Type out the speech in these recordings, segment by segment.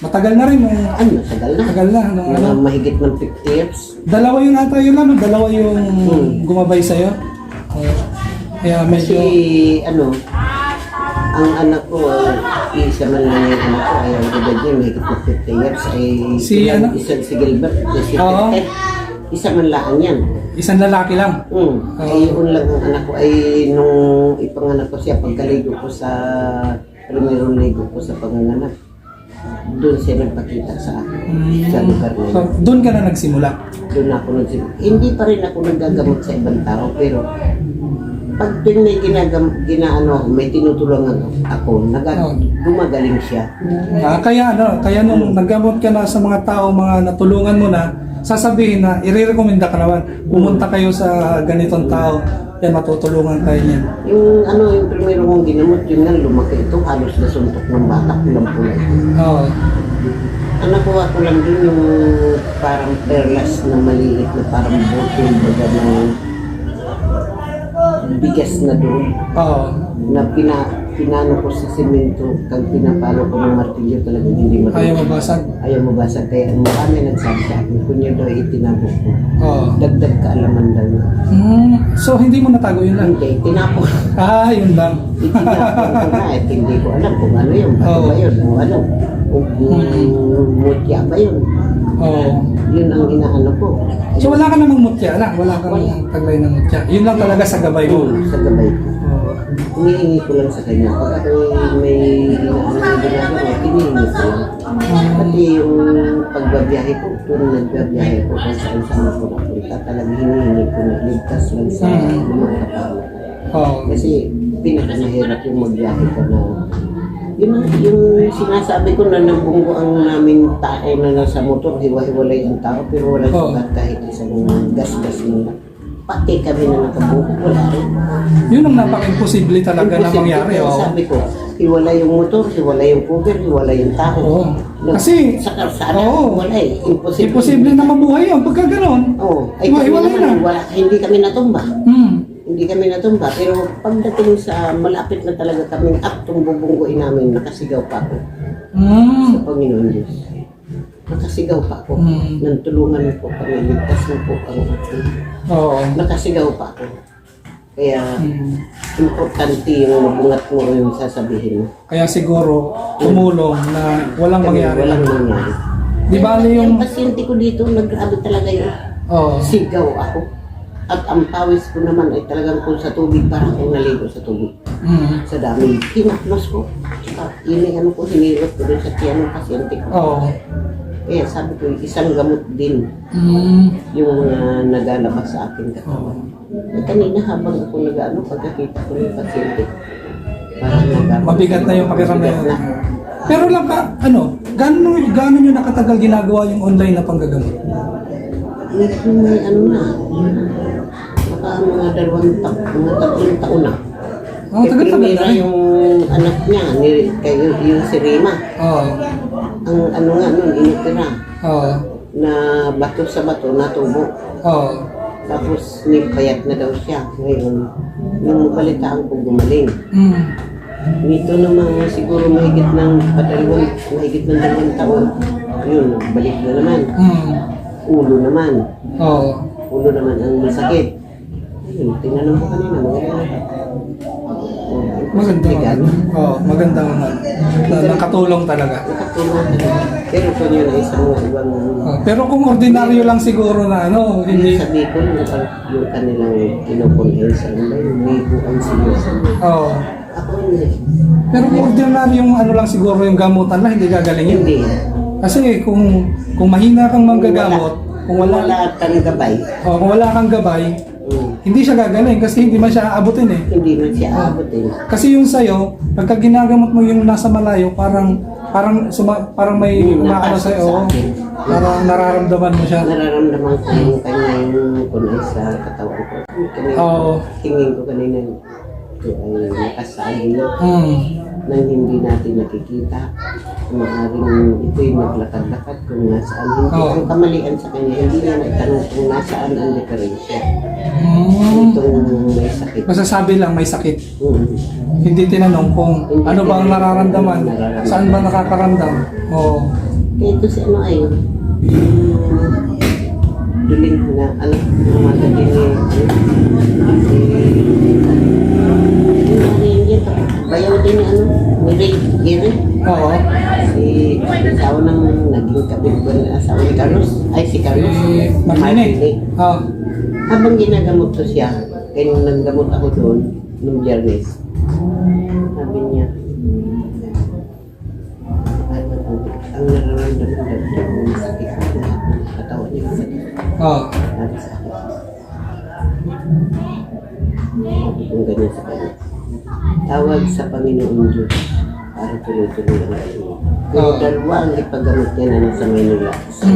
Matagal na rin. Matagal na. Matagal na. Mga mahigit ng 50 years. Dalawa yung ata yun, dalawa yung gumabay sa'yo. Kaya medyo... Kasi, ang anak ko, isa man lang yung anak ko, ay ang edad niya, mahigit ng 50 years, ay... Si Gilbert, si Ted. Isa man lang yan. Isang lalaki lang? Ay, yun lang ang anak ko, ay nung ipanganak ko siya, pagkaligo ko sa... Primerong ligo ko sa panganganak. Doon siya nagpakita sa akin, sa lugar na yun. So, doon ka na nagsimula? Doon ako nagsimula. Hindi pa rin ako nagagamot sa ibang tao, pero pag tuwing may may tinutulungan ako, gumagaling siya. Kaya nung naggamot ka na sa mga tao, mga natulungan mo na, sasabihin na, i-recommenda ka naman, pumunta kayo sa ganitong tao, yan matutulungan kayo niyan. Yung primero kong ginamot, yun nga, lumaki ito, halos na suntok ng bata, pulang-pula ito. Oo. Nakuha ko lang din yung parang perlas na maliit na parang bottle baga ng bigas na doon. Oo. Na pinano ko sa simento, kag pinapalo ko ng martilyo talagang hindi matulog. Ayaw mabasag? Ayaw mabasag, kaya ang marami nagsabi sa akin, kung yun daw itinabok ko. Oo. Dagdag kaalaman daw yun. So hindi mo natago yun lang? Hindi, tinapon. Yun lang. Itinapon ko na, at hindi ko alam kung ano yun, bato ba yun, kung mutya ba yun. Oo. Yun ang inaano ko. So wala ka namang mutya lang? Wala kang taglay ng mutya? Yun lang talaga sa gabay mo? Sa gabay ko. Hinihingi ko lang sa kanya. Pag ako may ginagawa, hinihingi ko lang. Pati yung pagbabiyahe ko, kung nagbabiyahe ko kung saan ako napunta, talagang hinihingi ko na ligtas lang sa mga kapalo. Kasi pinakamahirap yung magbiyahe ka na yung sinasabi ko na nabunggo ang namin tao na nasa motor, hiwa-hiwalay ang tao, pero wala sugat kahit isang gas-gas nila. Pati kami na nakabuko, wala rin. Yun ang napaka-imposible talaga na mangyari. Sabi ko, hiwalay yung motor, hiwalay yung cover, hiwalay yung tao. Kasi, sa karsada, wala eh. Imposible na mabuhay yun pagka gano'n. Ay kasi naman, hindi kami natumba. Hindi kami natumba, pero pagdating sa malapit na talaga kami at bubungguin namin, nakasigaw pa ako. Sa Panginoon Diyos. Nakasigaw pa ako. Nantulungan po kami, ligtas mo po ang aking. Nakasigaw pa ako. Kaya, importante yung mabungat mo yung sasabihin mo. Kaya siguro, tumulong na walang mangyari. Walang mangyari. Di ba yung pasyente ko dito, naggrabe talaga yun. Sigaw ako. At ang pawis ko naman ay talagang kung sa tubig, parang kung naligo sa tubig. Sa dami, hinaplos ko. Saka hiningan ko, hinirot ko doon sa tiyan ng pasyente ko. Kaya sabi ko, isang gamot din yung nagalabas sa akin katawan. Kanina habang ako pagkakita ko ng pasyente, parang mabigat na yung pakiramdam na. Pero lang gano'n nyo nakatagal ginagawa yung online na panggagamot? May baka mga tatlong taon na. Primera yung anak niya, yung si Rima. Ang nun, initira. Na bato sa bato, natubo. Tapos nipayat na daw siya. Ngayon, nung balitaan ko gumaling. Nito naman siguro mahigit ng 2 taon. Yun, balik na naman. Ulo naman. Ulo naman ang masakit. Ayun, tinanong ko kanina, maganda naman. Nakatulong talaga. Pero kung yun ay isang ibang... pero kung ordinaryo lang siguro na hindi... Sabi ko, yung kanilang kinukunhil sa yung libuan sinusan. Ako hindi. Pero kung ordinaryong lang siguro yung gamutan lang, hindi gagalingin. Hindi. Kasi kung mahina kang manggagamot, kung wala kang gabay. Kung wala kang gabay, hindi siya gagaling kasi hindi man siya aabutin eh. Hindi man siya aabutin. Kasi yung sa'yo, pagka ginagamot mo yung nasa malayo, parang may umaano sa'yo. Parang nararamdaman mo siya. Nararamdaman ko yung kanyang kunay sa katawan ko. Tingin ko kanina ito ay nakasali nang hindi natin nakikita. Maaaring ito'y maglakad-lakad kung nasaan. Hindi ang kamalian sa kanya, hindi niya naitanong kung nasaan ang diferensya. Itong may sakit. Masasabi lang may sakit. Hindi tinanong kung ano ba ang nararamdaman, saan ba nakakaramdam. Oo. Kaya ito si ano ay, duling na, ano, mga din bayaw din ni ano, ni Ray, Gary. Oo. Si asawa ng naging kabit na asawa ni Carlos. Ay, si Carlos. Marlene. Oo. Habang ginagamot ko siya, kaya nung naggamot ako doon, nung Jervis, sabi niya, ang nararamdaman ng sakit ng katawan niya. Oo. Sabi sa akin. Kung ganyan sa kanya. Tawag sa Panginoon Diyos para tuloy-tuloy ang galing. Pero dalawa ang ipagamot niya na nasa Manila. Sa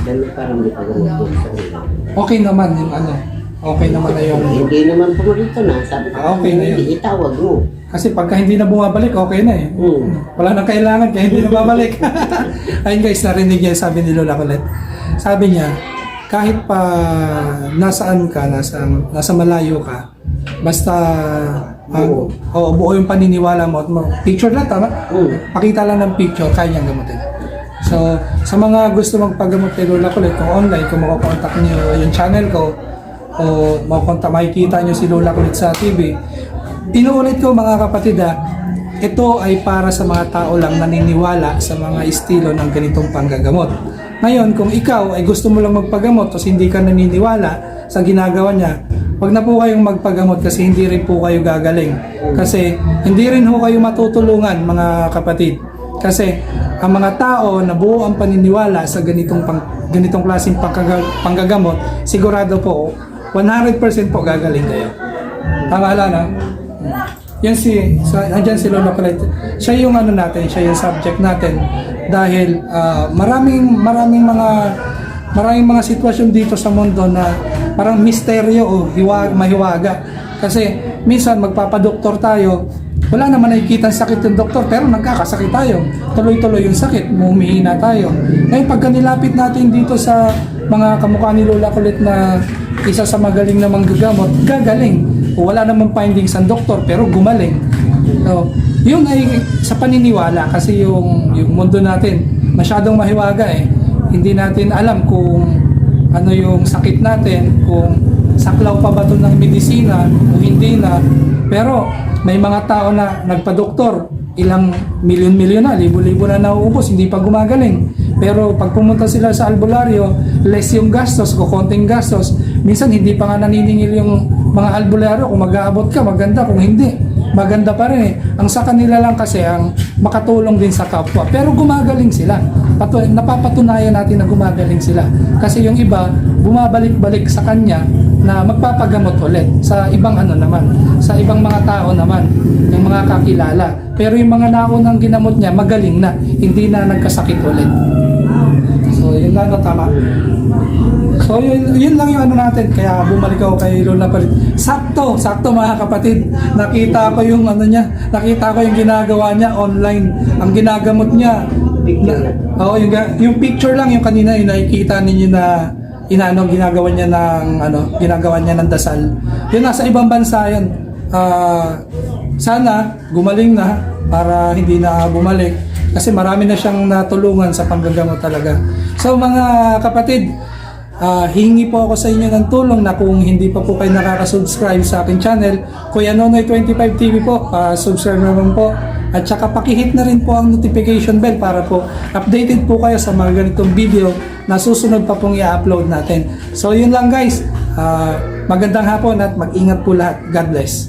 dalawa parang ipagamot niya sa Manila. Okay naman yung ano. Okay naman na yung... Hindi naman pumarito na. Sabi ko, Okay na yun. hindi itawag mo. Kasi pagka hindi na bumabalik, okay na eh. Wala nang kailangan kaya hindi na babalik. Ayun guys, narinig niya sabi ni Lola Colette. Sabi niya, kahit pa nasaan ka, nasa malayo ka, basta buo yung paniniwala mo. Picture lang, tama? Pakita lang ng picture, kaya niyang gamutin. So, sa mga gusto magpagamot kay Lola Colette, kung online, kung makakontakt niyo yung channel ko, o makikita niyo si Lola Colette sa TV, inuulit ko mga kapatid ito ay para sa mga tao lang naniniwala sa mga estilo ng ganitong panggagamot. Ngayon, kung ikaw ay gusto mo lang magpagamot tapos hindi ka naniniwala sa ginagawa niya, wag na po kayong magpagamot kasi hindi rin po kayo gagaling. Kasi hindi rin po kayo matutulungan mga kapatid. Kasi ang mga tao na buo ang paniniwala sa ganitong klaseng panggagamot, sigurado po 100% po gagaling kayo. Tama na? Yan andyan si Lola Colette. Siya yung ano natin, siya yung subject natin dahil maraming mga sitwasyon dito sa mundo na parang misteryo o mahiwaga. Kasi minsan magpapadoktor tayo, wala naman nakikitang sakit yung doktor pero nagkakasakit tayo. Tuloy-tuloy yung sakit, humihina tayo. Ngayon pagka nilapit natin dito sa mga kamukha ni Lola Colette na isa sa magaling na manggagamot, gagaling. Wala namang findings ang doktor pero gumaling. So, yun ay sa paniniwala kasi yung mundo natin masyadong mahiwaga eh. Hindi natin alam kung ano yung sakit natin, kung saklaw pa ba ito ng medisina o hindi na. Pero may mga tao na nagpa-doktor, ilang milyon-milyon na, libo-libo na nauubos, hindi pa gumagaling. Pero pag pumunta sila sa albularyo, less yung gastos, kukonting gastos. Minsan hindi pa nga naniningil yung mga albularyo kung mag-aabot ka, maganda. Kung hindi, maganda pa rin eh. Ang sa kanila lang kasi ang makatulong din sa kapwa. Pero gumagaling sila. Napapatunayan natin na gumagaling sila. Kasi yung iba, bumabalik-balik sa kanya na magpapagamot ulit sa ibang ano naman, sa ibang mga tao naman, yung mga kakilala. Pero yung mga naunang ginamot niya, magaling na, hindi na nagkasakit ulit. So, yun lang, tama. So, yun lang yung ano natin. Kaya bumalik ako kay Lola Colette. Sakto mga kapatid. Nakita ko yung ano niya, nakita ko yung ginagawa niya online. Ang ginagamot niya, yung picture lang, yung kanina, yung nakikita ninyo na ginagawa niya ng dasal. Yun, nasa ibang bansa yan. Sana gumaling na para hindi na bumalik kasi marami na siyang natulungan sa panggagamot talaga. So mga kapatid, hingi po ako sa inyo ng tulong na kung hindi pa po kayo nakaka-subscribe sa aking channel, Kuya Nonoy 25 TV po, subscribe naman po. At saka pakihit na rin po ang notification bell para po updated po kayo sa mga ganitong video na susunod pa pong i-upload natin. So yun lang guys, magandang hapon at mag-ingat po lahat. God bless.